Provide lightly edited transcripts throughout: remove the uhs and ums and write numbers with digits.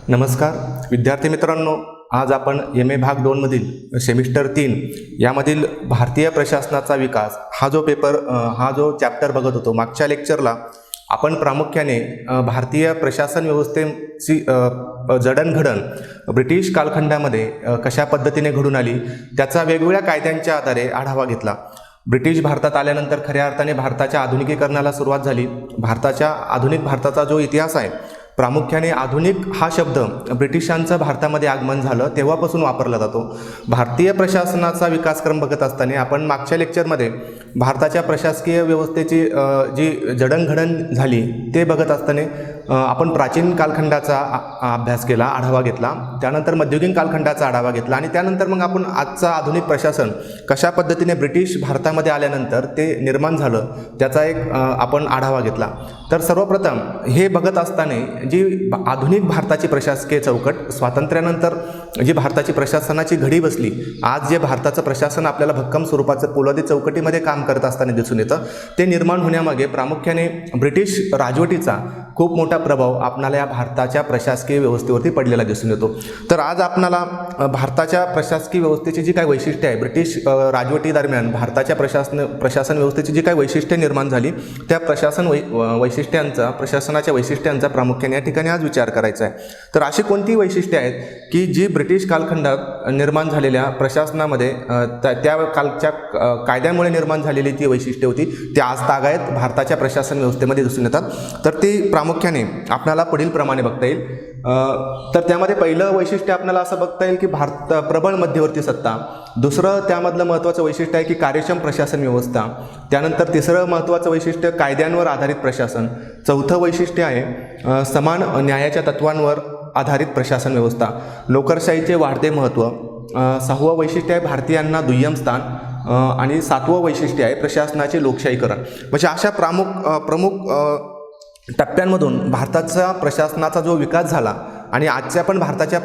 नमस्कार विद्यार्थी मित्रांनो, आज आपण MA भाग 2 मधील सेमिस्टर 3 यामधील भारतीय प्रशासनाचा विकास हा जो चॅप्टर बघत होतो. मागच्या लेक्चरला आपण प्रामुख्याने भारतीय प्रशासन व्यवस्थेची जडणघडण ब्रिटिश कालखंडामध्ये कशा पद्धतीने घडून आली त्याचा वेगवेगळ्या कायद्यांच्या आधारे आढावा घेतला. ब्रिटिश भारतात आल्यानंतर खऱ्या अर्थाने भारताच्या आधुनिकीकरणाला सुरुवात झाली. आधुनिक भारताचा जो इतिहास आहे, प्रामुख्याने आधुनिक हा शब्द ब्रिटिशांचं भारतामध्ये आगमन झालं तेव्हापासून वापरला जातो. भारतीय प्रशासनाचा विकासक्रम बघत असताना आपण मागच्या लेक्चरमध्ये भारताच्या प्रशासकीय व्यवस्थेची जी जडणघडण झाली ते बघत असताना आपण प्राचीन कालखंडाचा अभ्यास केला, आढावा घेतला. त्यानंतर मध्ययुगीन कालखंडाचा आढावा घेतला आणि त्यानंतर मग आपण आजचा आधुनिक प्रशासन कशा पद्धतीने ब्रिटिश भारतामध्ये आल्यानंतर ते निर्माण झालं त्याचा एक आपण आढावा घेतला. तर सर्वप्रथम हे बघत असताना जी आधुनिक भारताची प्रशासकीय चौकट, स्वातंत्र्यानंतर जी भारताची प्रशासनाची घडी बसली, आज जे भारताचं प्रशासन आपल्याला भक्कम स्वरूपाचं पोलादी चौकटीमध्ये काम करत असताना दिसून येतं, ते निर्माण होण्यामागे प्रामुख्याने ब्रिटिश राजवटीचा खूप मोठा प्रभाव आपणाला या भारताच्या प्रशासकीय व्यवस्थेवरती पडलेला दिसून येतो. तर आज आपणाला भारताच्या प्रशासकीय व्यवस्थेची जी काही वैशिष्ट्ये आहे, ब्रिटिश राजवटीदरम्यान भारताच्या प्रशासन व्यवस्थेची जी काही वैशिष्ट्ये निर्माण झाली त्या प्रशासनाच्या वैशिष्ट्यांचा प्रामुख्याने या ठिकाणी आज विचार करायचा आहे. तर अशी कोणती वैशिष्ट्ये आहेत की जी ब्रिटिश कालखंडात निर्माण झालेल्या प्रशासनामध्ये त्या कालच्या कायद्यामुळे निर्माण झालेली ती वैशिष्ट्ये होती, ती आज तागायत भारताच्या प्रशासन व्यवस्थेमध्ये दिसून येतात. तर ती प्रामुख्याने आपल्याला पुढील प्रमाणे बघता येईल. तर त्यामध्ये पहिलं वैशिष्ट्य आपल्याला असं बघता येईल की प्रबळ मध्यवर्ती सत्ता. दुसरं त्यामधलं महत्त्वाचं वैशिष्ट्य आहे की कार्यक्षम प्रशासन व्यवस्था. त्यानंतर तिसरं महत्त्वाचं वैशिष्ट्य कायद्यांवर आधारित प्रशासन. चौथं वैशिष्ट्य आहे समान न्यायाच्या तत्वांवर आधारित प्रशासन व्यवस्था. लोकशाहीचे वाढते महत्त्व. सहावं वैशिष्ट्य आहे भारतीयांना दुय्यम स्थान. आणि सातवं वैशिष्ट्य आहे प्रशासनाचे लोकशाहीकरण. म्हणजे अशा प्रमुख टप्प्यांमधून भारताचा प्रशासनाचा जो विकास झाला आणि आजच्या पण भारताच्या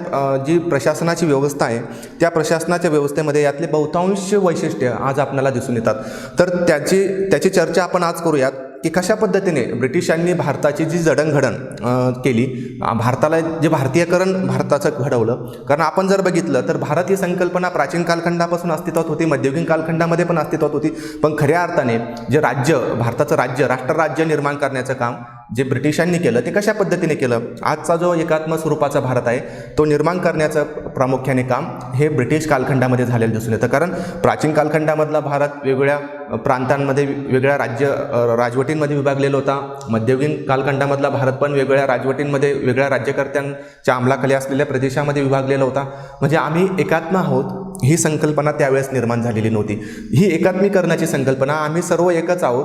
जी प्रशासनाची व्यवस्था आहे त्या प्रशासनाच्या व्यवस्थेमध्ये यातले बहुतांश वैशिष्ट्य आज आपल्याला दिसून येतात. तर त्याची चर्चा आपण आज करूयात की कशा पद्धतीने ब्रिटिशांनी भारताची जी जडणघडण केली, भारताला जे भारतीयकरण भारताचं घडवलं. कारण आपण जर बघितलं तर भारत ही संकल्पना प्राचीन कालखंडापासून अस्तित्वात होती, मध्ययुगीन कालखंडामध्ये पण अस्तित्वात होती. पण खऱ्या अर्थाने जे भारताचं राष्ट्रराज्य निर्माण करण्याचं काम जे ब्रिटिशांनी केलं ते कशा पद्धतीने केलं, आजचा जो एकात्म स्वरूपाचा भारत आहे तो निर्माण करण्याचं प्रामुख्याने काम हे ब्रिटिश कालखंडामध्ये झालेलं दिसून येतं. कारण प्राचीन कालखंडामधला भारत वेगवेगळ्या प्रांतांमध्ये वेगळ्या राजवटींमध्ये विभागलेला होता. मध्ययुगीन कालखंडामधला भारत पण वेगवेगळ्या राजवटींमध्ये वेगळ्या राज्यकर्त्यांच्या अंमलाखाली असलेल्या प्रदेशामध्ये विभागलेला होता. म्हणजे आम्ही एकात्म आहोत ही संकल्पना त्यावेळेस निर्माण झालेली नव्हती. ही एकात्मीकरणाची संकल्पना, आम्ही सर्व एकच आहोत,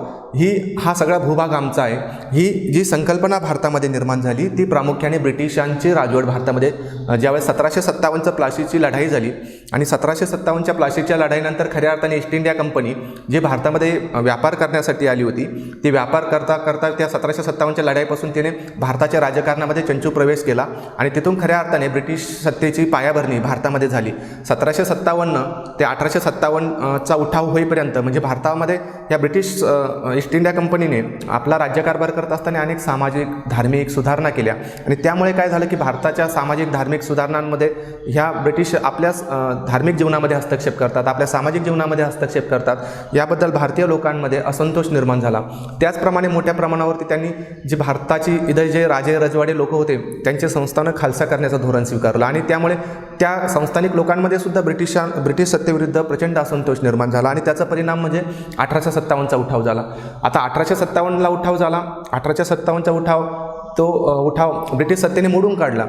हा सगळा भूभाग आमचा आहे, ही जी संकल्पना भारतामध्ये निर्माण झाली ती प्रामुख्याने ब्रिटिशांची राजवट भारतामध्ये ज्यावेळेस 1757 प्लासीची लढाई झाली आणि 1757च्या प्लासीच्या लढाईनंतर खऱ्या अर्थाने ईस्ट इंडिया कंपनी जे भारतामध्ये व्यापार करण्यासाठी आली होती, ती व्यापार करता करता त्या 1757च्या लढाईपासून तिने भारताच्या राजकारणामध्ये चंचू प्रवेश केला आणि तिथून खऱ्या अर्थाने ब्रिटिश सत्तेची पायाभरणी भारतामध्ये झाली. 1757 ते 1857चा उठाव होईपर्यंत म्हणजे भारतामध्ये या ब्रिटिश ईस्ट इंडिया कंपनीने आपला राज्यकारभार करत असताना अनेक सामाजिक धार्मिक सुधारणा केल्या आणि त्यामुळे काय झालं की भारताच्या सामाजिक धार्मिक सुधारणांमध्ये ह्या ब्रिटिश आपल्या धार्मिक जीवनामध्ये हस्तक्षेप करतात, आपल्या सामाजिक जीवनामध्ये हस्तक्षेप करतात, याबद्दल भारतीय लोकांमध्ये असंतोष निर्माण झाला. त्याचप्रमाणे मोठ्या प्रमाणावरती त्यांनी जी भारताची इथं जे राजे रजवाडे लोक होते त्यांचे संस्थानं खालसा करण्याचं धोरण स्वीकारलं आणि त्यामुळे त्या संस्थानिक लोकांमध्ये सुद्धा ब्रिटिश सत्तेविरुद्ध प्रचंड असंतोष निर्माण झाला आणि त्याचा परिणाम म्हणजे 1857चा उठाव झाला. आता 1857ला उठाव झाला. 1857चा उठाव ब्रिटिश सत्तेने मोडून काढला.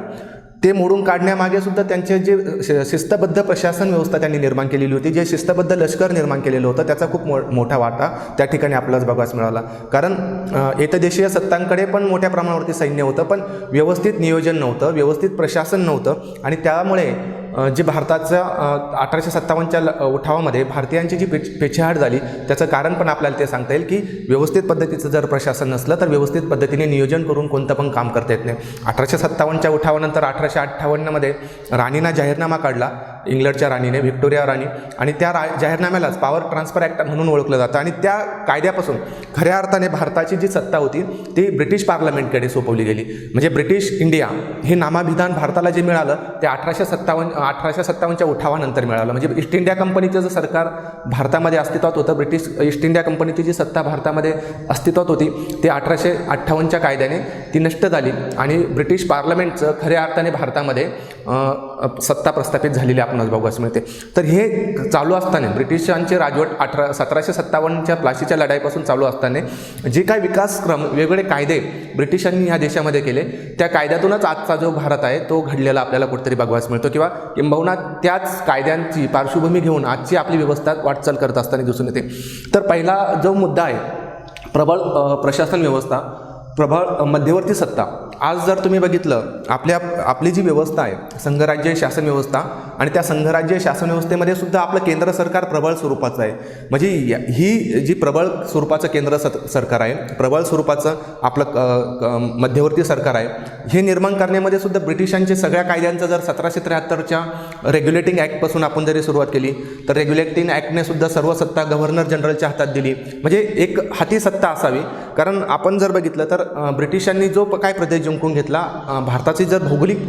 ते मोडून काढण्यामागे सुद्धा त्यांचे जे शिस्तबद्ध प्रशासन व्यवस्था त्यांनी निर्माण केलेली होती, जे शिस्तबद्ध लष्कर निर्माण केलेलं होतं, त्याचा खूप मोठा वाटा त्या ठिकाणी आपल्याला बघायला मिळाला. कारण एतदेशीय सत्तांकडे पण मोठ्या प्रमाणावरती सैन्य होतं, पण व्यवस्थित नियोजन नव्हतं, व्यवस्थित प्रशासन नव्हतं आणि त्यामुळे जे भारताच्या 1857च्या उठावामध्ये भारतीयांची जी पेछाड झाली त्याचं कारण पण आपल्याला ते सांगता येईल की व्यवस्थित पद्धतीचं जर प्रशासन नसलं तर व्यवस्थित पद्धतीने नियोजन करून कोणतं पण काम करता येत नाही. 1857च्या उठावानंतर 1858मध्ये राणीना जाहीरनामा काढला इंग्लंडच्या राणीने, व्हिक्टोरिया राणी, आणि त्या जाहीरनाम्यालाच पॉवर ट्रान्सफर ॲक्ट म्हणून ओळखलं जातं. आणि त्या कायद्यापासून खऱ्या अर्थाने भारताची जी सत्ता होती ती ब्रिटिश पार्लमेंटकडे सोपवली गेली. म्हणजे ब्रिटिश इंडिया हे नामाभिधान भारताला जे मिळालं ते 1857च्या उठावानंतर मिळालं. म्हणजे ईस्ट इंडिया कंपनीचं जे सरकार भारतामध्ये अस्तित्वात होतं, ब्रिटिश ईस्ट इंडिया कंपनीची जी सत्ता भारतामध्ये अस्तित्वात होती ते 1858च्या कायद्याने ती नष्ट झाली आणि ब्रिटिश पार्लमेंटचं खऱ्या अर्थाने भारतामध्ये सत्ता प्रस्थापित झालेली आपणास बघायला मिळते. तर हे चालू असताना ब्रिटिशांचे राजवट 1757च्या प्लासीच्या लढाईपासून चालू असताना जे काही विकासक्रम, वेगवेगळे कायदे ब्रिटिशांनी ह्या देशामध्ये केले, त्या कायद्यातूनच आजचा जो भारत आहे तो घडलेला आपल्याला कुठेतरी बघायला मिळतो, किंवा किंबहुना त्याच कायद्यांची पार्श्वभूमी घेऊन आजची आपली व्यवस्था वाटचाल करत असताना दिसून येते. तर पहिला जो मुद्दा आहे प्रबळ प्रशासन व्यवस्था, प्रबळ मध्यवर्ती सत्ता. आज जर तुम्ही बघितलं आपली जी व्यवस्था आहे संघराज्य शासन व्यवस्था, आणि त्या संघराज्य शासन व्यवस्थेमध्ये सुद्धा आपलं केंद्र सरकार प्रबळ स्वरूपाचं आहे. म्हणजे ही जी प्रबळ स्वरूपाचं केंद्र सरकार आहे, प्रबळ स्वरूपाचं आपलं मध्यवर्ती सरकार आहे, हे निर्माण करण्यामध्ये सुद्धा ब्रिटिशांचे सगळ्या कायद्यांचं जर 1773च्या रेग्युलेटिंग ॲक्टपासून आपण जरी सुरुवात केली तर रेग्युलेटिंग ॲक्टने सुद्धा सर्व सत्ता गव्हर्नर जनरलच्या हातात दिली. म्हणजे एक हाती सत्ता असावी. कारण आपण जर बघितलं तर ब्रिटिशांनी जो काय प्रदेश जिंकून घेतला, भारताची जर भौगोलिक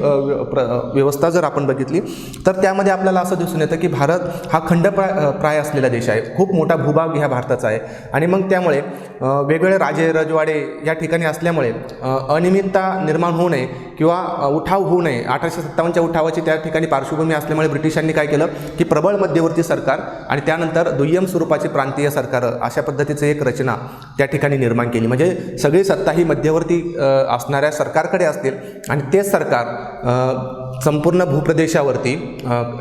व्यवस्था जर आपण बघितली तर त्यामध्ये आपल्याला असं दिसून येतं की भारत हा खंडप्राय असलेला देश आहे. खूप मोठा भूभाग ह्या भारताचा आहे. आणि मग त्यामुळे वेगवेगळे राजे रजवाडे या ठिकाणी असल्यामुळे अनियमितता निर्माण होऊ नये किंवा उठाव होऊ नये, 1857च्या उठावाची त्या ठिकाणी पार्श्वभूमी असल्यामुळे ब्रिटिशांनी काय केलं की प्रबळ मध्यवर्ती सरकार आणि त्यानंतर दुय्यम स्वरूपाची प्रांतीय सरकार अशा पद्धतीचं एक रचना त्या ठिकाणी निर्माण केली. म्हणजे सगळी सत्ता ही मध्यवर्ती असणाऱ्या सरकारकडे असतील आणि तेच सरकार संपूर्ण भूप्रदेशावरती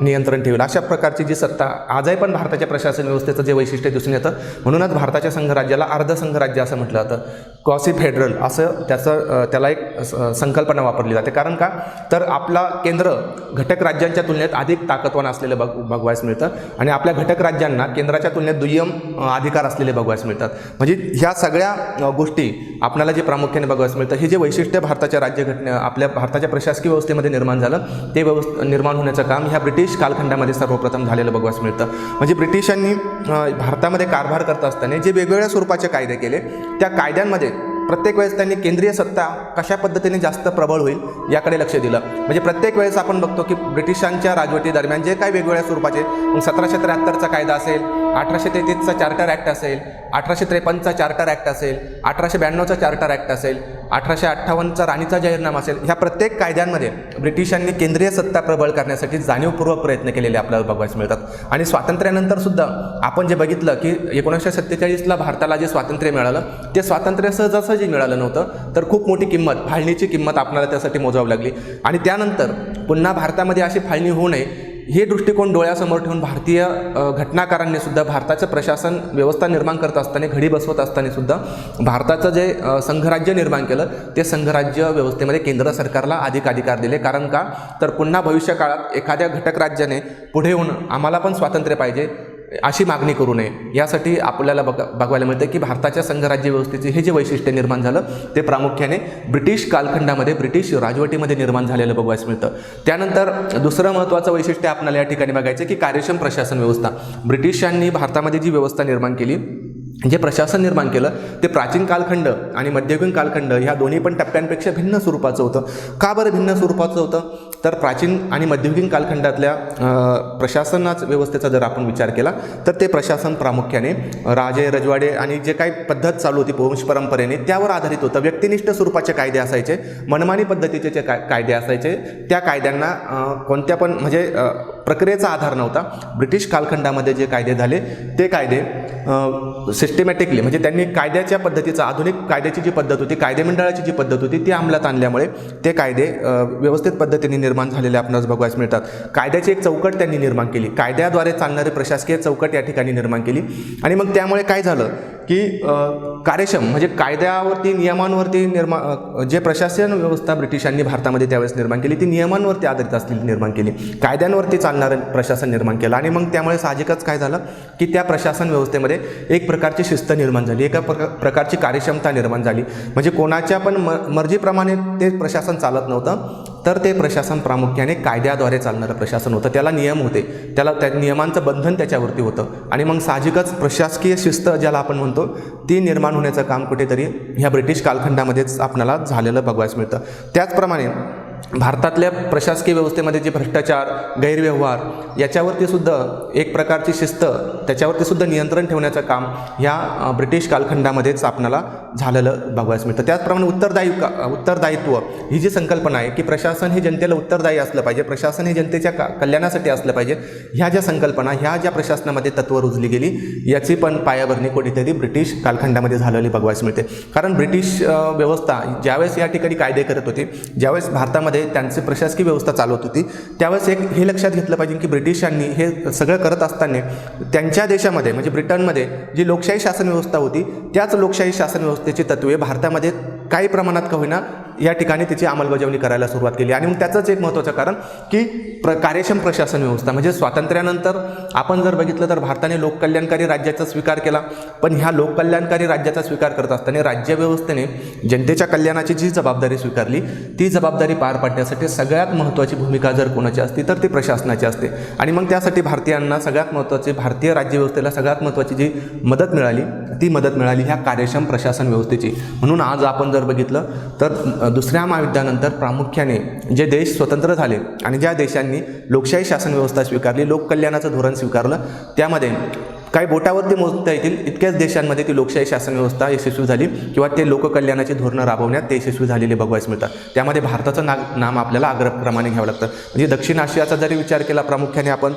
नियंत्रण ठेवेल. अशा प्रकारची जी सत्ता आजही पण भारताच्या प्रशासन व्यवस्थेचं जे वैशिष्ट्य दिसून येतं. म्हणूनच भारताच्या संघराज्याला अर्ध संघराज्य असं म्हटलं जातं, क्वासी फेडरल असं त्याला एक संकल्पना वापरली जाते. कारण का तर आपला केंद्र घटक राज्यांच्या तुलनेत अधिक ताकदवान असलेलं बघवायस मिळतं आणि आपल्या घटक राज्यांना केंद्राच्या तुलनेत दुय्यम अधिकार असलेले बघवायस मिळतात. म्हणजे ह्या सगळ्या गोष्टी आपल्याला जे प्रामुख्याने बघवायस मिळतं, हे जे वैशिष्ट्य भारताच्या राज्यघटना आपल्या भारताच्या प्रशासकीय व्यवस्थेमध्ये निर्माण झालं ते निर्माण होण्याचं काम ह्या ब्रिटिश कालखंडामध्ये सर्वप्रथम झालेलं बघवायला मिळतं. म्हणजे ब्रिटिशांनी भारतामध्ये कारभार करत असताना जे वेगवेगळ्या स्वरूपाचे कायदे केले, त्या कायद्यांमध्ये प्रत्येक वेळेस त्यांनी केंद्रीय सत्ता कशा पद्धतीने जास्त प्रबळ होईल याकडे लक्ष दिलं. म्हणजे प्रत्येक वेळेस आपण बघतो की ब्रिटिशांच्या राजवटीदरम्यान जे काही वेगवेगळ्या स्वरूपाचे 1773चा कायदा असेल, 1833चा चार्टर ॲक्ट असेल, 1853चा चार्टर ॲक्ट असेल, 1892चा चार्टर ॲक्ट असेल, 1858चा राणीचा जाहीरनामा असेल, ह्या प्रत्येक कायद्यांमध्ये ब्रिटिशांनी केंद्रीय सत्ता प्रबळ करण्यासाठी जाणीवपूर्वक प्रयत्न केलेले आपल्याला बघायला मिळतात. आणि स्वातंत्र्यानंतर सुद्धा आपण जे बघितलं की 1947ला भारताला जे स्वातंत्र्य मिळालं ते स्वातंत्र्य सहजासहजी मिळालं नव्हतं, तर खूप मोठी किंमत, फाळणीची किंमत आपल्याला त्यासाठी मोजावी लागली. आणि त्यानंतर पुन्हा भारतामध्ये अशी फाळणी होऊ नये हे दृष्टिकोन डोळ्यासमोर ठेवून भारतीय घटनाकारांनी सुद्धा भारताचं प्रशासन व्यवस्था निर्माण करत असताना, घडी बसवत असताना सुद्धा भारताचं जे संघराज्य निर्माण केलं ते संघराज्य व्यवस्थेमध्ये केंद्र सरकारला अधिक अधिकार दिले. कारण का तर पुन्हा भविष्य काळात एखाद्या घटक राज्याने पुढे येऊन आम्हाला पण स्वातंत्र्य पाहिजे अशी मागणी करू नये, यासाठी आपल्याला बघायला मिळतं की भारताच्या संघराज्य व्यवस्थेचे हे जे वैशिष्ट्य निर्माण झालं ते प्रामुख्याने ब्रिटिश कालखंडामध्ये, ब्रिटिश राजवटीमध्ये निर्माण झालेलं बघायला मिळतं. त्यानंतर दुसरं महत्त्वाचं वैशिष्ट्य आपल्याला या ठिकाणी बघायचं की कार्यक्षम प्रशासन व्यवस्था. ब्रिटिशांनी भारतामध्ये जी व्यवस्था निर्माण केली, जे प्रशासन निर्माण केलं ते प्राचीन कालखंड आणि मध्ययुगीन कालखंड ह्या दोन्ही पण टप्प्यांपेक्षा भिन्न स्वरूपाचं होतं. का बरं भिन्न स्वरूपाचं होतं तर प्राचीन आणि मध्ययुगीन कालखंडातल्या प्रशासनाच व्यवस्थेचा जर आपण विचार केला तर ते प्रशासन प्रामुख्याने राजे रजवाडे आणि जे काही पद्धत चालू होती वंश परंपरेने त्यावर आधारित होतं. व्यक्तिनिष्ठ स्वरूपाचे कायदे असायचे, मनमानी पद्धतीचे जे कायदे असायचे, त्या कायद्यांना कोणत्या पण म्हणजे प्रक्रियेचा आधार नव्हता. ब्रिटिश कालखंडामध्ये जे कायदे झाले ते कायदे सिस्टमॅटिकली म्हणजे त्यांनी कायद्याच्या पद्धतीचा, आधुनिक कायद्याची जी पद्धत होती, कायदेमंडळाची जी पद्धत होती ती अंमलात आणल्यामुळे ते कायदे व्यवस्थित पद्धतीने निर्माण झालेले आपणास बघायला मिळतात. कायद्याची एक चौकट त्यांनी निर्माण केली, कायद्याद्वारे चालणारी प्रशासकीय चौकट या ठिकाणी निर्माण केली. आणि मग त्यामुळे काय झालं की कार्यक्षम म्हणजे कायद्यावरती, नियमांवरती जे प्रशासन व्यवस्था ब्रिटिशांनी भारतामध्ये त्यावेळेस निर्माण केली ती नियमांवरती आधारित असलेली निर्माण केली, कायद्यांवरती चालणारं प्रशासन निर्माण केलं. आणि मग त्यामुळे साहजिकच काय झालं की त्या प्रशासन व्यवस्थेमध्ये एक प्रकारची शिस्त निर्माण झाली, एका प्रकारची कार्यक्षमता निर्माण झाली. म्हणजे कोणाच्या पण मर्जीप्रमाणे ते प्रशासन चालत नव्हतं, तर ते प्रशासन प्रामुख्याने कायद्याद्वारे चालणारं प्रशासन होतं. त्याला नियम होते, त्याला त्या नियमांचं बंधन त्याच्यावरती होतं आणि मग साहजिकच प्रशासकीय शिस्त ज्याला आपण म्हणतो ती निर्माण होण्याचं काम कुठेतरी ह्या ब्रिटिश कालखंडामध्येच आपल्याला झालेलं बघायला मिळतं. त्याचप्रमाणे भारतातल्या प्रशासकीय व्यवस्थेमध्ये जे भ्रष्टाचार, गैरव्यवहार याच्यावरती सुद्धा एक प्रकारची शिस्त, त्याच्यावरती सुद्धा नियंत्रण ठेवण्याचं काम ह्या ब्रिटिश कालखंडामध्येच आपल्याला झालेलं बघायला मिळतं. त्याचप्रमाणे उत्तरदायित्व ही जी संकल्पना आहे की प्रशासन हे जनतेला उत्तरदायी असलं पाहिजे, प्रशासन हे जनतेच्या कल्याणासाठी असलं पाहिजे, ह्या ज्या संकल्पना, ह्या ज्या प्रशासनामध्ये तत्त्व रुजली गेली याची पण पायाभरणी कुठेतरी ब्रिटिश कालखंडामध्ये झालेली बघायला मिळते. कारण ब्रिटिश व्यवस्था ज्यावेळेस या ठिकाणी कायदे करत होती, ज्यावेळेस भारतामध्ये त्यांची प्रशासकीय व्यवस्था चालवत होती, त्यावेळेस एक हे लक्षात घेतलं पाहिजे की ब्रिटिशांनी हे सगळं करत असताना त्यांच्या देशामध्ये म्हणजे ब्रिटनमध्ये जी लोकशाही शासन व्यवस्था होती त्याच लोकशाही शासन व्यवस्थेची तत्त्वे भारतामध्ये काही प्रमाणात का होईना या ठिकाणी त्याची अंमलबजावणी करायला सुरुवात केली. आणि मग त्याचंच एक महत्त्वाचं कारण की कार्यक्षम प्रशासन व्यवस्था म्हणजे स्वातंत्र्यानंतर आपण जर बघितलं तर भारताने लोककल्याणकारी राज्याचा स्वीकार केला, पण ह्या लोककल्याणकारी राज्याचा स्वीकार करत असताना राज्यव्यवस्थेने जनतेच्या कल्याणाची जी जबाबदारी स्वीकारली ती जबाबदारी पार पाडण्यासाठी सगळ्यात महत्त्वाची भूमिका जर कोणाची असती तर ती प्रशासनाची असते. आणि मग त्यासाठी भारतीयांना सगळ्यात महत्त्वाची, भारतीय राज्यव्यवस्थेला सगळ्यात महत्त्वाची जी मदत मिळाली ती मदत मिळाली ह्या कार्यक्षम प्रशासन व्यवस्थेची. म्हणून आज आपण जर बघितलं तर दुसऱ्या महायुद्धानंतर प्रामुख्याने जे देश स्वतंत्र झाले आणि ज्या देशांनी लोकशाही शासन व्यवस्था स्वीकारली, लोककल्याणाचं धोरण स्वीकारलं, त्यामध्ये काही बोटावरती मोजता येतील इतक्याच देशांमध्ये ती लोकशाही शासन व्यवस्था यशस्वी झाली किंवा ते लोककल्याणाची धोरणं राबवण्यात ते यशस्वी झालेले बघायला मिळतात. त्यामध्ये भारताचं नाम आपल्याला अग्रक्रमाने घ्यावं लागतं. म्हणजे दक्षिण आशियाचा जरी विचार केला प्रामुख्याने आपण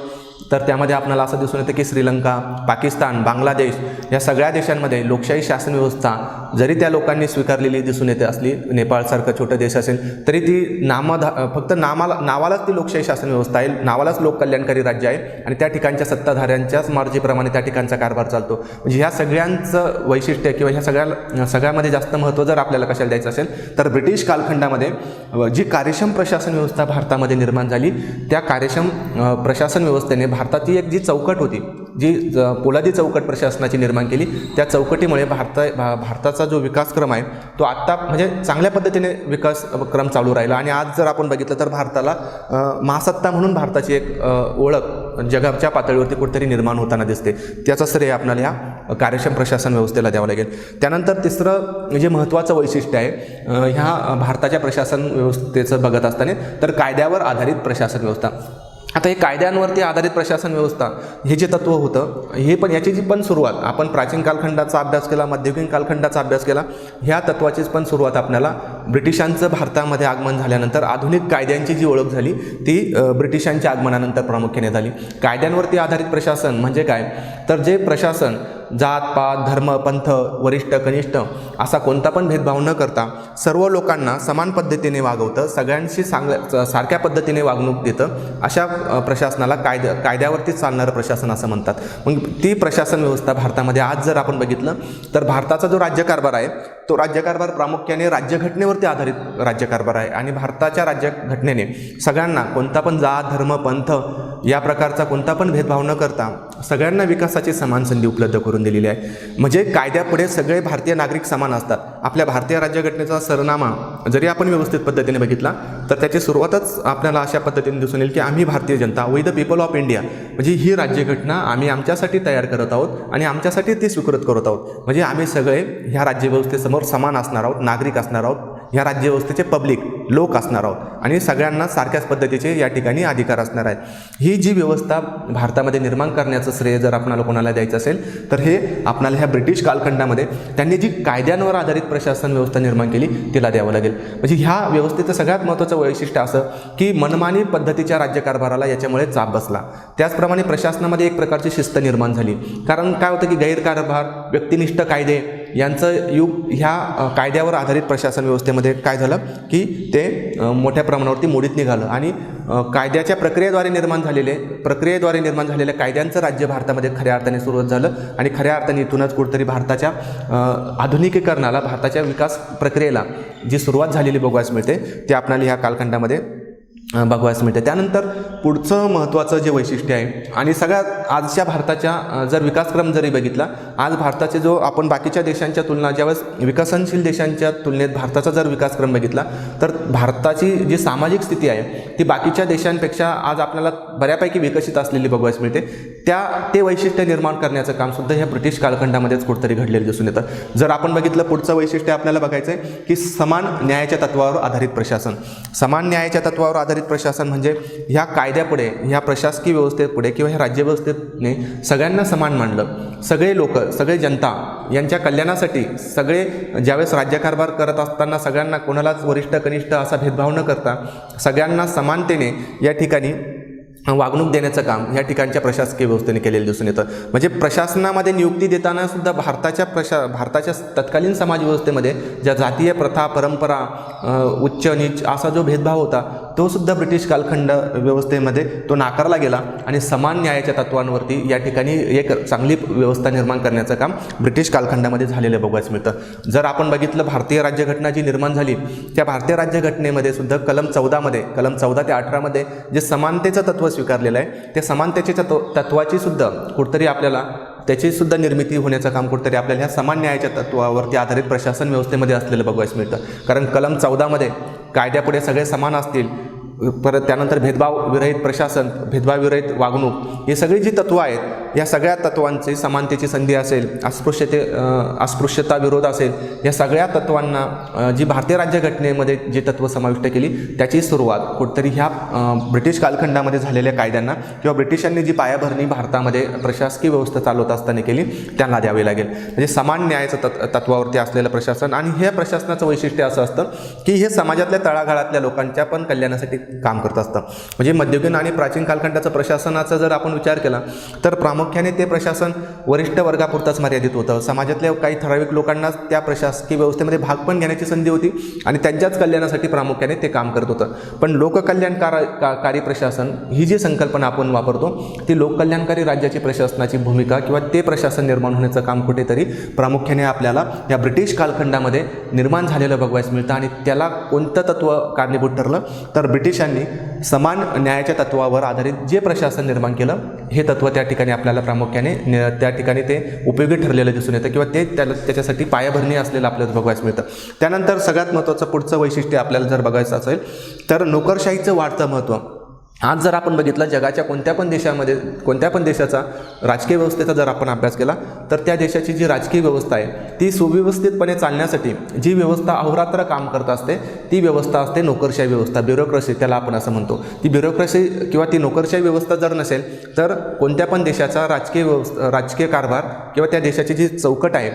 तर त्यामध्ये आपल्याला असं दिसून येतं की श्रीलंका, पाकिस्तान, बांगलादेश या सगळ्या देशांमध्ये लोकशाही शासन व्यवस्था जरी त्या लोकांनी स्वीकारलेली दिसून येते असली, नेपाळसारखं छोटं देश असेल तरी ती फक्त नावालाच ती लोकशाही शासन व्यवस्था आहे, नावालाच लोककल्याणकारी राज्य आहे आणि त्या ठिकाणच्या सत्ताधाऱ्यांच्याच मर्जीप्रमाणे त्या ठिकाणचा कारभार चालतो. म्हणजे ह्या सगळ्यांचं वैशिष्ट्य किंवा ह्या सगळ्यामध्ये जास्त महत्त्व जर आपल्याला कशाला द्यायचं असेल तर ब्रिटिश कालखंडामध्ये जी कार्यक्षम प्रशासन व्यवस्था भारतामध्ये निर्माण झाली त्या कार्यक्षम प्रशासन व्यवस्थेने भारताची एक जी चौकट होती, जी पोलादी चौकट प्रशासनाची निर्माण केली, त्या चौकटीमुळे भारताचा जो विकासक्रम आहे तो आत्ता म्हणजे चांगल्या पद्धतीने विकासक्रम चालू राहिला. आणि आज जर आपण बघितलं तर भारताला महासत्ता म्हणून भारताची एक ओळख जगाच्या पातळीवरती कुठेतरी निर्माण होताना दिसते. त्याचं श्रेय आपल्याला या कार्यक्षम प्रशासन व्यवस्थेला द्यावं लागेल. त्यानंतर तिसरं जे महत्त्वाचं वैशिष्ट्य आहे ह्या भारताच्या प्रशासन व्यवस्थेचं बघत असताना तर कायद्यावर आधारित प्रशासन व्यवस्था. आता हे कायद्यांवरती आधारित प्रशासन व्यवस्था हे जे तत्त्व होतं हे पण याची जी पण सुरुवात आपण प्राचीन कालखंडाचा अभ्यास केला, मध्ययुगीन कालखंडाचा अभ्यास केला, ह्या तत्त्वाचीच पण सुरुवात आपल्याला ब्रिटिशांचं भारतामध्ये आगमन झाल्यानंतर आधुनिक कायद्यांची जी ओळख झाली ती ब्रिटिशांच्या आगमनानंतर प्रामुख्याने झाली. कायद्यांवरती आधारित प्रशासन म्हणजे काय तर जे प्रशासन जात पात, धर्म, पंथ, वरिष्ठ कनिष्ठ असा कोणता पण भेदभाव न करता सर्व लोकांना समान पद्धतीने वागवतं, सगळ्यांशी सारख्या पद्धतीने वागणूक देतं, अशा प्रशासनाला कायद्यावरतीच चालणारं प्रशासन असं म्हणतात. मग ती प्रशासन व्यवस्था भारतामध्ये आज जर आपण बघितलं तर भारताचा जो राज्यकारभार आहे तो राज्यकारभार प्रामुख्याने राज्यघटनेवरती आधारित राज्यकारभार आहे. आणि भारताच्या राज्यघटनेने सगळ्यांना कोणता पण जात, धर्म, पंथ या प्रकारचा कोणता पण भेदभाव न करता सगळ्यांना विकासाची समान संधी उपलब्ध करून दिलेली आहे. म्हणजे कायद्यापुढे सगळे भारतीय नागरिक समान असतात. आपल्या भारतीय राज्यघटनेचा सरनामा जरी आपण व्यवस्थित पद्धतीने बघितला तर त्याची सुरुवातच आपल्याला अशा पद्धतीने दिसून येईल की आम्ही भारतीय जनता we the people of India, म्हणजे ही राज्यघटना आम्ही आमच्यासाठी तयार करत आहोत आणि आमच्यासाठी ती स्वीकृत करत आहोत. म्हणजे आम्ही सगळे ह्या राज्यव्यवस्थेसमोर समान असणार आहोत, नागरिक असणार आहोत, ह्या राज्यव्यवस्थेचे पब्लिक लोक असणार आहोत आणि सगळ्यांना सारख्याच पद्धतीचे या ठिकाणी अधिकार असणार आहेत. ही जी व्यवस्था भारतामध्ये निर्माण करण्याचं श्रेय जर आपल्याला कोणाला द्यायचं असेल तर हे आपल्याला ह्या ब्रिटिश कालखंडामध्ये त्यांनी जी कायद्यांवर आधारित प्रशासन व्यवस्था निर्माण केली तिला द्यावं लागेल. म्हणजे ह्या व्यवस्थेचं सगळ्यात महत्त्वाचं वैशिष्ट्य असं की मनमानी पद्धतीच्या राज्यकारभाराला याच्यामुळे चाप बसला. त्याचप्रमाणे प्रशासनामध्ये एक प्रकारची शिस्त निर्माण झाली. कारण काय होतं की गैरकारभार, व्यक्तिनिष्ठ कायदे यांचं युग ह्या कायद्यावर आधारित प्रशासन व्यवस्थेमध्ये काय झालं की ते मोठ्या प्रमाणावरती मोडीत निघालं आणि कायद्याच्या प्रक्रियेद्वारे निर्माण झालेल्या कायद्यांचं राज्य भारतामध्ये खऱ्या अर्थाने सुरुवात झालं आणि खऱ्या अर्थाने इथूनच कुठेतरी भारताच्या आधुनिकीकरणाला, भारताच्या विकास प्रक्रियेला जी सुरुवात झालेली बघायला मिळते ते आपल्याला ह्या कालखंडामध्ये बघायला मिळते. त्यानंतर पुढचं महत्त्वाचं जे वैशिष्ट्य आहे आणि सगळ्यात आजच्या भारताच्या जर विकासक्रम जरी बघितला, आज भारताचे जो आपण बाकीच्या देशांच्या तुलना ज्यावेळेस विकसनशील देशांच्या तुलनेत भारताचा जर विकासक्रम बघितला तर भारताची जी सामाजिक स्थिती आहे ती बाकीच्या देशांपेक्षा आज आपल्याला बऱ्यापैकी विकसित असलेली बघायला मिळते. ते वैशिष्ट्य निर्माण करण्याचं कामसुद्धा ह्या ब्रिटिश कालखंडामध्येच कुठेतरी घडलेलं दिसून येतं. जर आपण बघितलं पुढचं वैशिष्ट्य आपल्याला बघायचं आहे की समान न्यायाच्या तत्वावर आधारित प्रशासन. समान न्यायाच्या तत्वावर आधारित प्रशासन म्हणजे ह्या कायद्यापुढे, ह्या प्रशासकीय व्यवस्थेपुढे किंवा ह्या राज्यव्यवस्थेने सगळ्यांना समान मानलं. सगळे लोक, सगळे जनता यांच्या कल्याणासाठी सगळे ज्यावेळेस राज्यकारभार करत असताना सगळ्यांना कोणालाच वरिष्ठ कनिष्ठ असा भेदभाव न करता सगळ्यांना समानतेने या ठिकाणी वागणूक देण्याचं काम या ठिकाणच्या प्रशासकीय व्यवस्थेने केलेलं दिसून येतं. म्हणजे प्रशासनामध्ये नियुक्ती देताना सुद्धा भारताच्या तत्कालीन समाज व्यवस्थेमध्ये ज्या जातीय प्रथा, परंपरा, उच्च नीच असा जो भेदभाव होता तो सुद्धा ब्रिटिश कालखंड व्यवस्थेमध्ये तो नाकारला गेला आणि समान न्यायाच्या तत्वांवरती या ठिकाणी एक चांगली व्यवस्था निर्माण करण्याचं काम ब्रिटिश कालखंडामध्ये झालेलं बघायला मिळतं. जर आपण बघितलं भारतीय राज्यघटना जी निर्माण झाली त्या भारतीय राज्यघटनेमध्ये सुद्धा कलम 14 ते 18 जे समानतेचं तत्व स्वीकारलेलं आहे त्या समानतेच्या तत्वाची सुद्धा कुठतरी आपल्याला त्याची सुद्धा निर्मिती होण्याचं काम कुठतरी आपल्याला ह्या समान न्यायाच्या तत्वावरती आधारित प्रशासन व्यवस्थेमध्ये असलेलं बघायला मिळतं. कारण कलम 14 कायद्यापुढे सगळे समान असतील, परत त्यानंतर भेदभाव विरहित प्रशासन, भेदभाव विरहित वागणूक, ही सगळी जी तत्त्वं आहेत या सगळ्या तत्त्वांची समानतेची संधी असेल, अस्पृश्यता विरोध असेल, या सगळ्या तत्त्वांना जी भारतीय राज्यघटनेमध्ये जी तत्त्व समाविष्ट केली त्याची सुरुवात कुठतरी ह्या ब्रिटिश कालखंडामध्ये झालेल्या कायद्यांना किंवा ब्रिटिशांनी जी पायाभरणी भारतामध्ये प्रशासकीय व्यवस्था चालवत असताना केली त्यांना द्यावी लागेल. म्हणजे समान न्यायाचं तत्वावरती असलेलं प्रशासन आणि हे प्रशासनाचं वैशिष्ट्य असं असतं की हे समाजातल्या तळागाळातल्या लोकांच्या पण कल्याणासाठी काम करत असतं. म्हणजे मध्ययुगीन आणि प्राचीन कालखंडाचं प्रशासनाचा जर आपण विचार केला तर प्रामुख्याने ते प्रशासन वरिष्ठ वर्गापुरताच मर्यादित होतं. समाजातल्या काही ठराविक लोकांना त्या प्रशासकीय व्यवस्थेमध्ये भाग पण घेण्याची संधी होती आणि त्यांच्याच कल्याणासाठी प्रामुख्याने ते काम करत होतं. पण लोककल्याणकारी प्रशासन ही जी संकल्पना आपण वापरतो ती लोककल्याणकारी राज्याची प्रशासनाची भूमिका किंवा ते प्रशासन निर्माण होण्याचं काम कुठेतरी प्रामुख्याने आपल्याला या ब्रिटिश कालखंडामध्ये निर्माण झालेलं बघायला मिळतं. आणि त्याला कोणतं तत्त्व कारणीभूत ठरलं तर ब्रिटिशांनी समान न्यायाच्या तत्वावर आधारित जे प्रशासन निर्माण केलं हे तत्त्व त्या ठिकाणी आपल्याला प्रामुख्याने त्या ठिकाणी ते उपयोगी ठरलेलं दिसून येतं किंवा ते त्याच्यासाठी पायाभरणी असलेलं आपल्याला बघायला मिळतं. त्यानंतर सगळ्यात महत्त्वाचं पुढचं वैशिष्ट्य आपल्याला जर बघायचं असेल तर नोकरशाहीचं वाढतं महत्त्व. आज जर आपण बघितलं जगाच्या कोणत्या पण देशाचा राजकीय व्यवस्थेचा जर आपण अभ्यास केला तर त्या देशाची जी राजकीय व्यवस्था आहे ती सुव्यवस्थितपणे चालण्यासाठी जी व्यवस्था अहोरात्र काम करत असते ती व्यवस्था असते नोकरशाही व्यवस्था, ब्युरोक्रेसी त्याला आपण असं म्हणतो. ती ब्युरोक्रेसी किंवा ती नोकरशाही व्यवस्था जर नसेल तर कोणत्या पण देशाचा राजकीय कारभार किंवा त्या देशाची जी चौकट आहे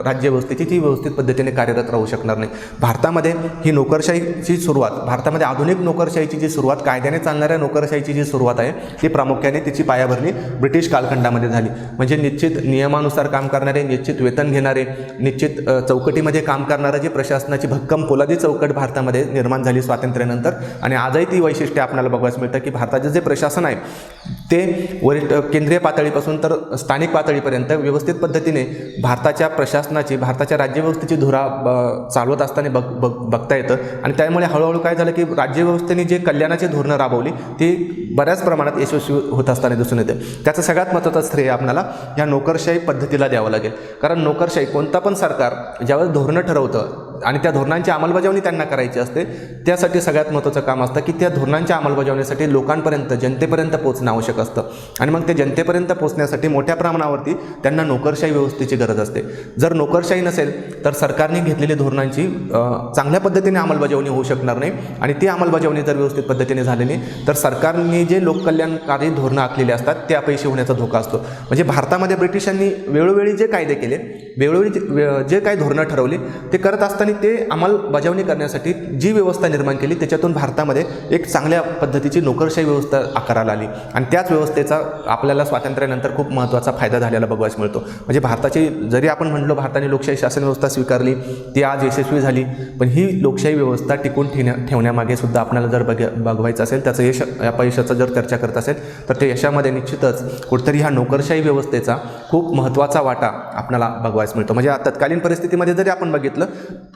राज्यव्यवस्थेची ती व्यवस्थित पद्धतीने कार्यरत राहू शकणार नाही. भारतामध्ये ही नोकरशाहीची सुरुवात, भारतामध्ये आधुनिक नोकरशाहीची जी सुरुवात, कायद्याने चालणाऱ्या नोकरशाहीची जी सुरुवात आहे ती प्रामुख्याने तिची पायाभरणी ब्रिटिश कालखंडामध्ये झाली. म्हणजे निश्चित नियमानुसार काम करणारे, निश्चित वेतन घेणारे, निश्चित चौकटीमध्ये काम करणारे जे प्रशासनाची भक्कम पोलादी चौकट भारतामध्ये निर्माण झाली स्वातंत्र्यानंतर. आणि आजही ती वैशिष्ट्ये आपल्याला बघायला मिळतं की भारताचे जे प्रशासन आहे ते केंद्रीय पातळीपासून तर स्थानिक पातळीपर्यंत व्यवस्थित पद्धतीने भारताच्या प्रशासनाची, भारताच्या राज्यव्यवस्थेची धुरा चालवत असताना बघता येतं. आणि त्यामुळे हळूहळू काय झालं की राज्यव्यवस्थेने जे कल्याणाची धोरणं राबवली ती बऱ्याच प्रमाणात यशस्वी होत असताना दिसून येते. त्याचं सगळ्यात महत्त्वाचं श्रेय आपल्याला या नोकरशाही पद्धतीला द्यावं लागेल. कारण नोकरशाही कोणता पण सरकार ज्यावेळेस धोरणं ठरवतं आणि त्या धोरणांची अंमलबजावणी त्यांना करायची असते त्यासाठी सगळ्यात महत्त्वाचं काम असतं की त्या धोरणांच्या अंमलबजावणीसाठी लोकांपर्यंत, जनतेपर्यंत पोहोचणं आवश्यक असतं. आणि मग ते जनतेपर्यंत पोहोचण्यासाठी मोठ्या प्रमाणावरती त्यांना नोकरशाही व्यवस्थेची गरज असते. जर नोकरशाही नसेल तर सरकारने घेतलेली धोरणांची चांगल्या पद्धतीने अंमलबजावणी होऊ शकणार नाही. आणि ती अंमलबजावणी जर व्यवस्थित पद्धतीने झाली नाही तर सरकारने जे लोककल्याणकारी धोरणं आखलेली असतात ते अपयशी होण्याचा धोका असतो. म्हणजे भारतामध्ये ब्रिटिशांनी वेळोवेळी जे कायदे केले, वेळोवेळी जे काही धोरणं ठरवली ते करत असताना ते अंमलबजावणी करण्यासाठी जी व्यवस्था निर्माण केली त्याच्यातून भारतामध्ये एक चांगल्या पद्धतीची नोकरशाही व्यवस्था आकाराला आली. आणि त्याच व्यवस्थेचा आपल्याला स्वातंत्र्यानंतर खूप महत्त्वाचा फायदा झालेला बघायला मिळतो. म्हणजे भारताची जरी आपण म्हणलो भारताने लोकशाही शासन व्यवस्था स्वीकारली ती आज यशस्वी झाली, पण ही लोकशाही व्यवस्था टिकून ठेवण्यामागे सुद्धा आपल्याला जर बघवायचं असेल, त्याचं यश अपयशाचं जर चर्चा करत असेल तर ते यशामध्ये निश्चितच कुठेतरी ह्या नोकरशाही व्यवस्थेचा खूप महत्त्वाचा वाटा आपल्याला बघवायला मिळतो. म्हणजे तत्कालीन परिस्थितीमध्ये जरी आपण बघितलं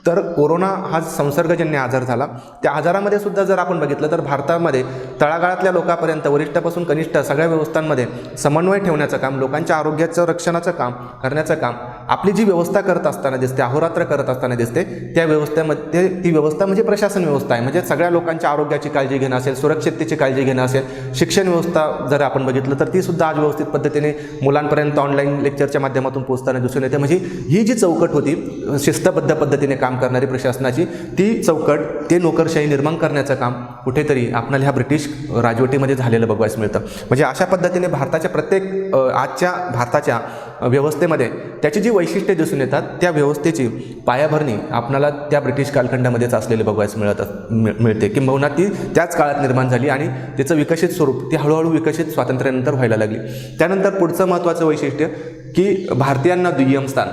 तर कोरोना हा संसर्गजन्य आजार झाला. त्या आजारामध्ये सुद्धा जर आपण बघितलं तर भारतामध्ये तळागाळातल्या लोकांपर्यंत वरिष्ठापासून कनिष्ठ सगळ्या व्यवस्थांमध्ये समन्वय ठेवण्याचं काम, लोकांच्या आरोग्याचं रक्षणाचं काम करण्याचं काम आपली जी व्यवस्था करत असताना दिसते, अहोरात्र करत असताना दिसते. त्या व्यवस्थेमध्ये ती व्यवस्था म्हणजे प्रशासन व्यवस्था आहे. म्हणजे सगळ्या लोकांच्या आरोग्याची काळजी घेणं असेल, सुरक्षिततेची काळजी घेणं असेल, शिक्षण व्यवस्था जर आपण बघितलं तर ती सुद्धा आज व्यवस्थित पद्धतीने मुलांपर्यंत ऑनलाईन लेक्चरच्या माध्यमातून पोहोचताना दिसून येते. म्हणजे ही जी चौकट होती शिस्तबद्ध पद्धतीने काम करणारी प्रशासनाची, ती चौकट, ते नोकरशाही निर्माण करण्याचं काम कुठेतरी आपल्याला ह्या ब्रिटिश राजवटीमध्ये झालेलं बघायला मिळतं. म्हणजे अशा पद्धतीने भारताच्या प्रत्येक आजच्या भारताच्या व्यवस्थेमध्ये त्याची जी वैशिष्ट्ये दिसून येतात त्या व्यवस्थेची पायाभरणी आपल्याला त्या ब्रिटिश कालखंडामध्येच असलेले बघायला मिळते. किंबहुना ती त्याच काळात निर्माण झाली आणि त्याचं विकसित स्वरूप ती हळूहळू विकसित स्वातंत्र्यानंतर व्हायला लागली. त्यानंतर पुढचं महत्त्वाचं वैशिष्ट्य की भारतीयांना दुय्यम स्थान.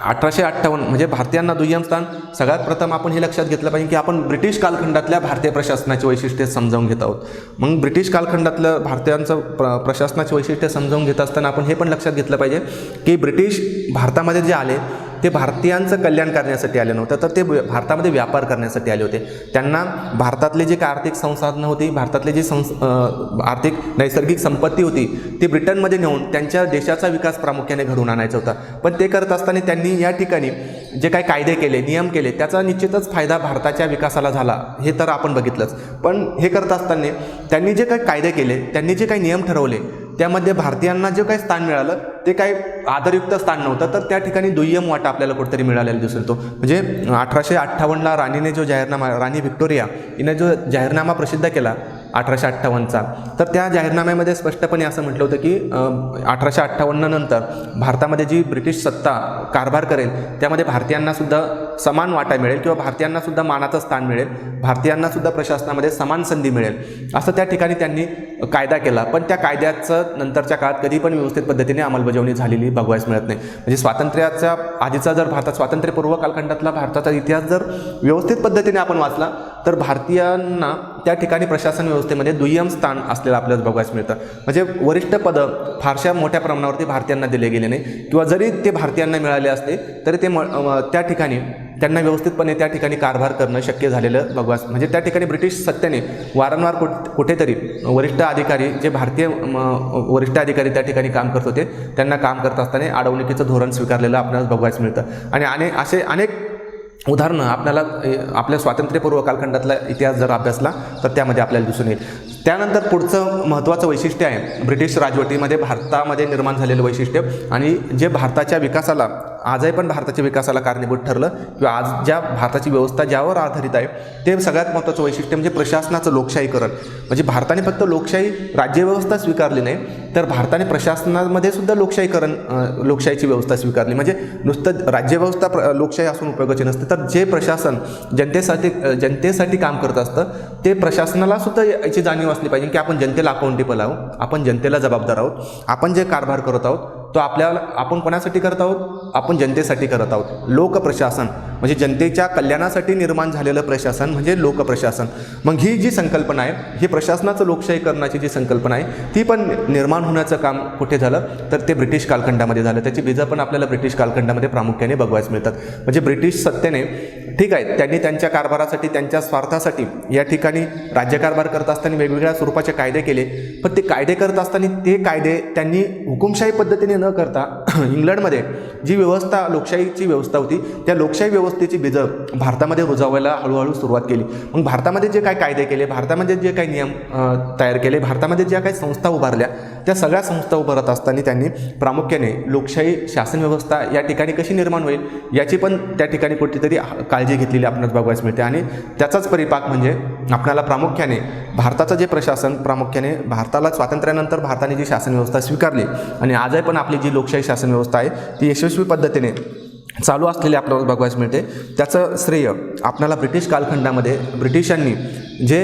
1858 म्हणजे भारतीयांना दुय्यम स्थान. सगळ्यात प्रथम आपण हे लक्षात घेतलं पाहिजे की आपण ब्रिटिश कालखंडातल्या भारतीय प्रशासनाची वैशिष्ट्ये समजावून घेत आहोत. मग ब्रिटिश कालखंडातलं भारतीयांचं प्रशासनाची वैशिष्ट्ये समजावून घेत असताना आपण हे पण लक्षात घेतलं पाहिजे की ब्रिटिश भारतामध्ये जे आले ते भारतीयांचं कल्याण करण्यासाठी आले नव्हतं, तर ते भारतामध्ये व्यापार करण्यासाठी आले होते. त्यांना भारतातले जे काही आर्थिक संसाधनं होती, भारतातले जी आर्थिक नैसर्गिक संपत्ती होती ती ब्रिटनमध्ये नेऊन त्यांच्या देशाचा विकास प्रामुख्याने घडवून आणायचा होता. पण ते करत असताना त्यांनी या ठिकाणी जे काही कायदे केले, नियम केले, त्याचा निश्चितच फायदा भारताच्या विकासाला झाला, हे तर आपण बघितलंच. पण हे करत असताना त्यांनी जे काही कायदे केले, त्यांनी जे काही नियम ठरवले, त्यामध्ये भारतीयांना जे काही स्थान मिळालं ते काही आदरयुक्त स्थान नव्हतं, तर त्या ठिकाणी दुय्यम वाटा आपल्याला कुठेतरी मिळालेला दिसून येतो. म्हणजे 1858ला राणीने जो जाहीरनामा, राणी व्हिक्टोरिया हिने जो जाहीरनामा प्रसिद्ध केला 1858चा, तर त्या जाहीरनाम्यामध्ये स्पष्टपणे असं म्हटलं होतं की 1858 नंतर भारतामध्ये जी ब्रिटिश सत्ता कारभार करेल त्यामध्ये भारतीयांनासुद्धा समान वाटा मिळेल किंवा भारतीयांनासुद्धा मानाचं स्थान मिळेल, भारतीयांनासुद्धा प्रशासनामध्ये समान संधी मिळेल, असं त्या ठिकाणी त्यांनी कायदा केला. पण त्या कायद्याचं नंतरच्या काळात कधी पण व्यवस्थित पद्धतीने अंमलबजावणी झालेली बघायला मिळत नाही. म्हणजे स्वातंत्र्याच्या आधीचा जर भारतात स्वातंत्र्यपूर्व कालखंडातला भारताचा इतिहास जर व्यवस्थित पद्धतीने आपण वाचला तर भारतीयांना त्या ठिकाणी प्रशासन व्यवस्थेमध्ये दुय्यम स्थान असलेलं आपल्याला बघायला मिळतं. म्हणजे वरिष्ठ पदं फारशा मोठ्या प्रमाणावरती भारतीयांना दिले गेले नाही, किंवा जरी ते भारतीयांना मिळाले असते तरी ते त्या ठिकाणी त्यांना व्यवस्थितपणे त्या ठिकाणी कारभार करणं शक्य झालेलं बघायला. म्हणजे त्या ठिकाणी ब्रिटिश सत्तेने वारंवार कुठेतरी वरिष्ठ अधिकारी, जे भारतीय वरिष्ठ अधिकारी त्या ठिकाणी काम करत होते, त्यांना काम करत असताना अडवणुकीचं धोरण स्वीकारलेलं आपल्याला बघायला मिळतं. आणि असे अनेक उदाहरणं आपल्याला आपल्या स्वातंत्र्यपूर्व कालखंडातला इतिहास जर अभ्यासला तर त्यामध्ये आपल्याला दिसून येईल. त्यानंतर पुढचं महत्त्वाचं वैशिष्ट्य आहे ब्रिटिश राजवटीमध्ये भारतामध्ये निर्माण झालेलं वैशिष्ट्य, आणि जे भारताच्या विकासाला, आजही पण भारताच्या विकासाला कारणीभूत ठरलं किंवा आज ज्या भारताची व्यवस्था ज्यावर आधारित आहे ते सगळ्यात महत्त्वाचं वैशिष्ट्य म्हणजे प्रशासनाचं लोकशाहीकरण. म्हणजे भारताने फक्त लोकशाही राज्यव्यवस्था स्वीकारली नाही, तर भारताने प्रशासनामध्ये सुद्धा लोकशाहीची व्यवस्था स्वीकारली. म्हणजे नुसतं राज्यव्यवस्था लोकशाही असून उपयोगाची नसते, तर जे प्रशासन जनतेसाठी काम करत असतं ते प्रशासनाला सुद्धा याची जाणीव असली पाहिजे की आपण जनतेला अकाउंटेबल आहोत, आपण जनतेला जबाबदार आहोत, आपण जे कारभार करत आहोत तो आपण कोणासाठी करत आहोत, आपण जनतेसाठी करत आहोत. लोकप्रशासन म्हणजे जनतेच्या कल्याणासाठी निर्माण झालेलं प्रशासन म्हणजे लोकप्रशासन. मग ही जी संकल्पना आहे, ही प्रशासनाचं लोकशाहीकरणाची जी संकल्पना आहे ती पण निर्माण होण्याचं काम कुठे झालं तर ते ब्रिटिश कालखंडामध्ये झालं. त्याची बीजं पण आपल्याला ब्रिटिश कालखंडामध्ये प्रामुख्याने बघायला मिळतात. म्हणजे ब्रिटिश सत्तेने, ठीक आहे, त्यांनी त्यांच्या कारभारासाठी, त्यांच्या स्वार्थासाठी या ठिकाणी राज्यकारभार करत असताना वेगवेगळ्या स्वरूपाचे कायदे केले, पण ते कायदे करत असताना ते कायदे त्यांनी हुकुमशाही पद्धतीने न करता इंग्लंडमध्ये जी व्यवस्था, लोकशाहीची व्यवस्था होती, त्या लोकशाही व्यवस्थेची बीजं भारतामध्ये रुजवायला हळूहळू सुरुवात केली. मग भारतामध्ये जे काही कायदे केले, भारतामध्ये जे काही नियम तयार केले, भारतामध्ये ज्या काही संस्था उभारल्या, त्या सगळ्या संस्था उभारत असताना त्यांनी प्रामुख्याने लोकशाही शासन व्यवस्था या ठिकाणी कशी निर्माण होईल याची पण त्या ठिकाणी कुठेतरी काळजी घेतलेली आपल्याला बघायला मिळते. आणि त्याचाच परिपाक म्हणजे आपल्याला प्रामुख्याने भारताचं जे प्रशासन, प्रामुख्याने भारताला स्वातंत्र्यानंतर भारताने जी शासन व्यवस्था स्वीकारली आणि आजही पण आपली जी लोकशाही शासन व्यवस्था आहे ती यशस्वी पद्धतीने चालू असलेली आपल्याला बघायला मिळते. त्याचं श्रेय आपल्याला ब्रिटिश कालखंडामध्ये ब्रिटिशांनी जे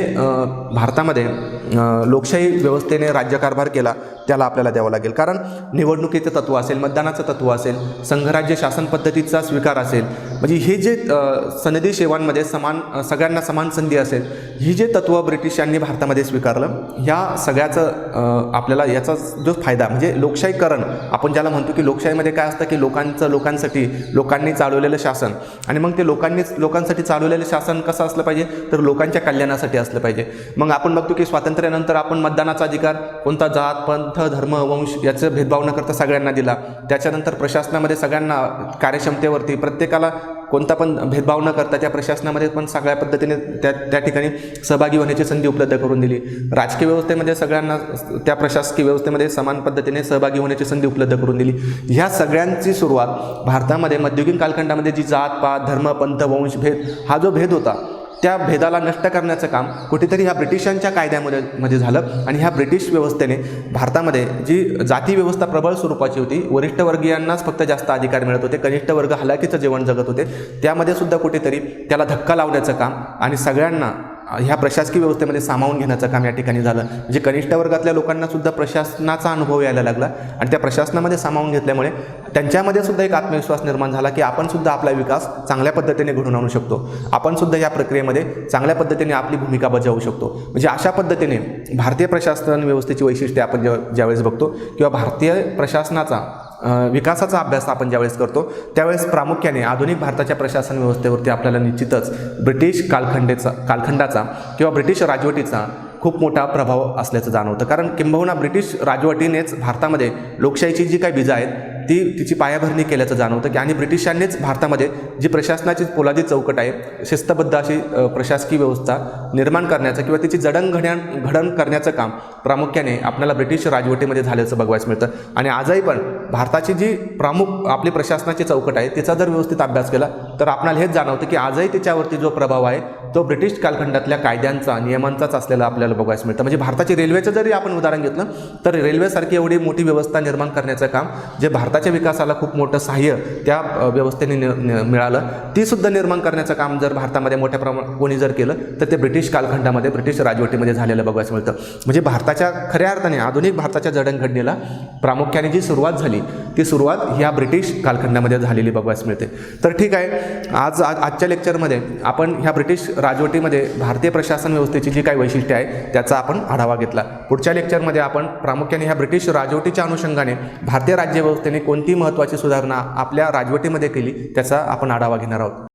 भारतामध्ये लोकशाही व्यवस्थेने राज्यकारभार केला त्याला आपल्याला द्यावं लागेल. कारण निवडणुकीचं तत्त्व असेल, मतदानाचं तत्त्व असेल, संघराज्य शासन पद्धतीचा स्वीकार असेल, म्हणजे हे जे सनदी सेवांमध्ये सगळ्यांना समान संधी असेल, ही जे तत्त्व ब्रिटिशांनी भारतामध्ये स्वीकारलं, ह्या सगळ्याचं आपल्याला याचा जो फायदा म्हणजे लोकशाहीकरण आपण ज्याला म्हणतो की लोकशाहीमध्ये काय असतं की लोकांसाठी लोकांनी चालवलेलं शासन, आणि मग ते लोकांसाठी चालवलेलं शासन कसं असलं पाहिजे तर लोकांच्या कल्याणासाठी असलं पाहिजे. मग आपण बघतो की स्वातंत्र्यानंतर आपण मतदानाचा अधिकार कोणता जात, पंथ, धर्म, वंश याचं भेदभाव न करता सगळ्यांना दिला. त्याच्यानंतर प्रशासनामध्ये सगळ्यांना कार्यक्षमतेवरती प्रत्येकाला कोणता पण भेदभाव न करता त्या प्रशासनामध्ये पण सगळ्या पद्धतीने त्या ठिकाणी सहभागी होण्याची संधी उपलब्ध करून दिली. राजकीय व्यवस्थेमध्ये सगळ्यांना त्या प्रशासकीय व्यवस्थेमध्ये समान पद्धतीने सहभागी होण्याची संधी उपलब्ध करून दिली. ह्या सगळ्यांची सुरुवात भारतामध्ये मध्ययुगीन कालखंडामध्ये जी जात, पात, धर्म, पंथ, वंश, भेद हा जो भेद होता त्या भेदाला नष्ट करण्याचं काम कुठेतरी ह्या ब्रिटिशांच्या कायद्यामध्ये झालं. आणि ह्या ब्रिटिश व्यवस्थेने भारतामध्ये जी जाती व्यवस्था प्रबळ स्वरूपाची होती, वरिष्ठ वर्गीयांनाच फक्त जास्त अधिकार मिळत होते, कनिष्ठ वर्ग हलाखीचं जीवन जगत होते, त्यामध्ये सुद्धा कुठेतरी त्याला धक्का लावण्याचं काम आणि सगळ्यांना ह्या प्रशासकीय व्यवस्थेमध्ये सामावून घेण्याचं काम या ठिकाणी झालं. म्हणजे कनिष्ठ वर्गातल्या लोकांना सुद्धा प्रशासनाचा अनुभव यायला लागला आणि त्या प्रशासनामध्ये सामावून घेतल्यामुळे त्यांच्यामध्ये सुद्धा एक आत्मविश्वास निर्माण झाला की आपण सुद्धा आपला विकास चांगल्या पद्धतीने घडवून आणू शकतो, आपण सुद्धा या प्रक्रियेमध्ये चांगल्या पद्धतीने आपली भूमिका बजावू शकतो. म्हणजे अशा पद्धतीने भारतीय प्रशासन व्यवस्थेची वैशिष्ट्ये आपण ज्यावेळेस बघतो किंवा भारतीय प्रशासनाचा विकासाचा अभ्यास आपण ज्यावेळेस करतो त्यावेळेस प्रामुख्याने आधुनिक भारताच्या प्रशासन व्यवस्थेवरती आपल्याला निश्चितच ब्रिटिश कालखंडाचा किंवा ब्रिटिश राजवटीचा खूप मोठा प्रभाव असल्याचं जाणवतं. कारण किंबहुना ब्रिटिश राजवटीनेच भारतामध्ये लोकशाहीची जी काही बीजं आहेत तिची पायाभरणी केल्याचं जाणवतं की आणि ब्रिटिशांनीच भारतामध्ये जी प्रशासनाची पोलादी चौकट आहे, शिस्तबद्ध अशी प्रशासकीय व्यवस्था निर्माण करण्याचं किंवा तिची जडणघडण करण्याचं काम प्रामुख्याने आपल्याला ब्रिटिश राजवटीमध्ये झाल्याचं बघायला मिळतं. आणि आजही पण भारताची जी प्रमुख आपली प्रशासनाची चौकट आहे तिचा जर व्यवस्थित अभ्यास केला तर आपल्याला हेच जाणवतं की आजही तिच्यावरती जो प्रभाव आहे तो ब्रिटिश कालखंडातल्या कायद्यांचा, नियमांचाच असलेला आपल्याला बघायला मिळतं. म्हणजे भारताची रेल्वेचं जरी आपण उदाहरण घेतलं तर रेल्वेसारखी एवढी मोठी व्यवस्था निर्माण करण्याचं काम जे भारताच्या विकासाला खूप मोठं सहाय्य त्या व्यवस्थेने मिळालं, ती सुद्धा निर्माण करण्याचं काम जर भारतामध्ये मोठ्या प्रमाणात कोणी जर केलं तर ते ब्रिटिश कालखंडामध्ये, ब्रिटिश राजवटीमध्ये झालेलं बघायला मिळतं. म्हणजे भारताच्या खऱ्या अर्थाने आधुनिक भारताच्या जडणघडणीला प्रामुख्याने जी सुरुवात झाली ती सुरुवात ह्या ब्रिटिश कालखंडामध्ये झालेली बघायला मिळते. तर ठीक आहे, आजच्या लेक्चरमध्ये आपण ह्या ब्रिटिश राजवटीमध्ये भारतीय प्रशासन व्यवस्थेची जी काही वैशिष्ट्ये आहे त्याचा आपण आढावा घेतला. पुढच्या लेक्चरमध्ये आपण प्रामुख्याने ह्या ब्रिटिश राजवटीच्या अनुषंगाने भारतीय राज्यव्यवस्थेने कोणती महत्त्वाची सुधारणा आपल्या राजवटीमध्ये केली त्याचा आपण आढावा घेणार आहोत.